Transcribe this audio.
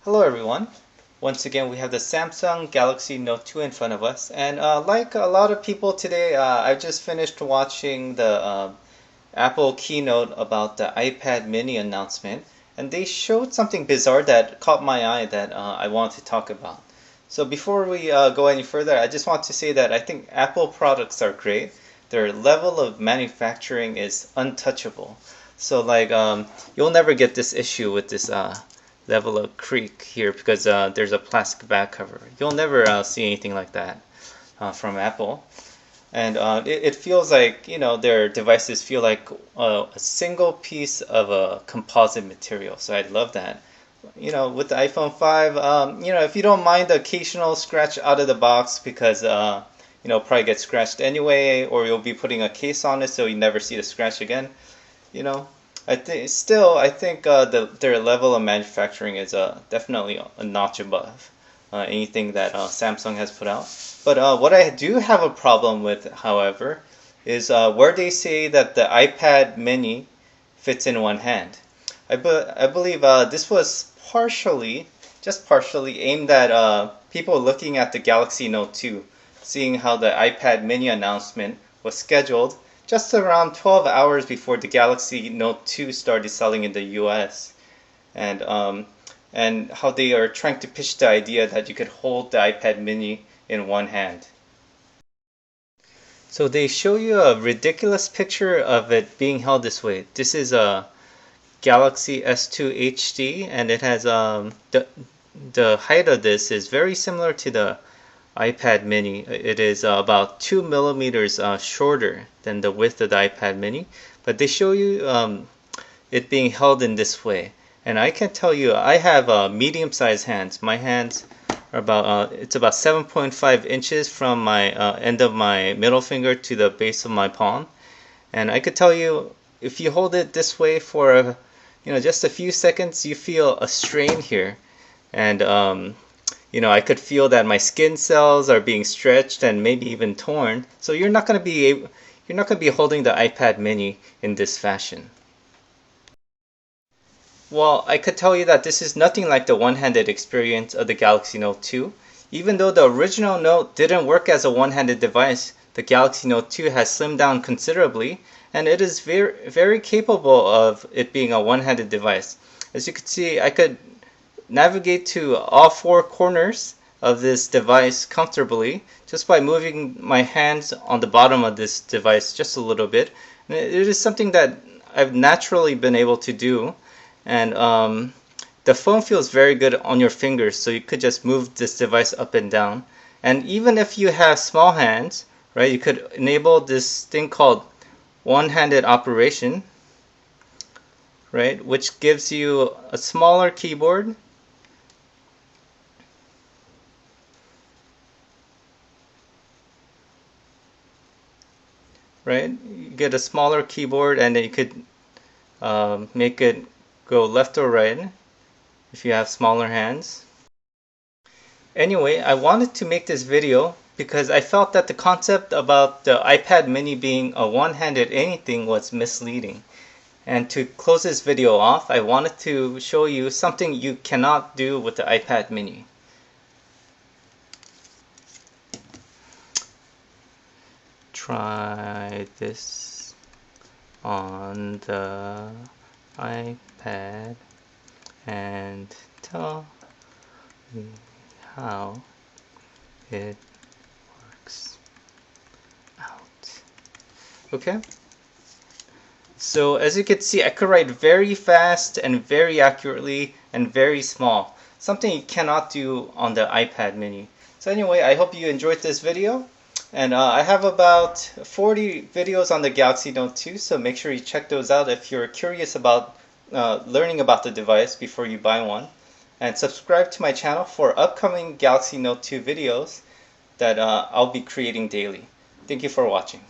Hello everyone. Once again, we have the Samsung Galaxy Note 2 in front of us. And like a lot of people today, I've just finished watching the Apple keynote about the iPad mini announcement. And they showed something bizarre that caught my eye that I want to talk about. So before we go any further, I just want to say that I think Apple products are great. Their level of manufacturing is untouchable. So like you'll never get this issue with this level of creak here because there's a plastic back cover. You'll never see anything like that from Apple. And it feels like, their devices feel like a single piece of a composite material. So I love that. With the iPhone 5, if you don't mind the occasional scratch out of the box because, probably get scratched anyway, or you'll be putting a case on it so you never see the scratch again, you know, I think their level of manufacturing is definitely a notch above anything that Samsung has put out. But what I do have a problem with, however, is where they say that the iPad mini fits in one hand. I believe this was just partially aimed at people looking at the Galaxy Note 2, seeing how the iPad mini announcement was scheduled just around 12 hours before the Galaxy Note 2 started selling in the US. And how they are trying to pitch the idea that you could hold the iPad mini in one hand. So they show you a ridiculous picture of it being held this way. This is a Galaxy S2 HD, and it has the height of this is very similar to the iPad mini. It is about 2 millimeters shorter than the width of the iPad mini, but they show you it being held in this way. And I can tell you, I have medium-sized hands. My hands are it's about 7.5 inches from my end of my middle finger to the base of my palm. And I could tell you, if you hold it this way for just a few seconds, you feel a strain here. And I could feel that my skin cells are being stretched and maybe even torn. So you're not going to be holding the iPad mini in this fashion. Well, I could tell you that this is nothing like the one-handed experience of the Galaxy Note 2. Even though the original Note didn't work as a one-handed device, the Galaxy Note 2 has slimmed down considerably, and it is very, very capable of it being a one-handed device. As you can see, I could navigate to all four corners of this device comfortably just by moving my hands on the bottom of this device just a little bit. And it is something that I've naturally been able to do, and the phone feels very good on your fingers, so you could just move this device up and down. And even if you have small hands, right, you could enable this thing called one-handed operation, right, which gives you a smaller keyboard. Right, you get a smaller keyboard, and then you could make it go left or right if you have smaller hands. Anyway, I wanted to make this video because I felt that the concept about the iPad mini being a one-handed anything was misleading. And to close this video off, I wanted to show you something you cannot do with the iPad mini. Try this on the iPad and tell me how it works out. Okay? So as you can see, I could write very fast and very accurately and very small. Something you cannot do on the iPad mini. So anyway, I hope you enjoyed this video. And I have about 40 videos on the Galaxy Note 2, so make sure you check those out if you're curious about learning about the device before you buy one. And subscribe to my channel for upcoming Galaxy Note 2 videos that I'll be creating daily. Thank you for watching.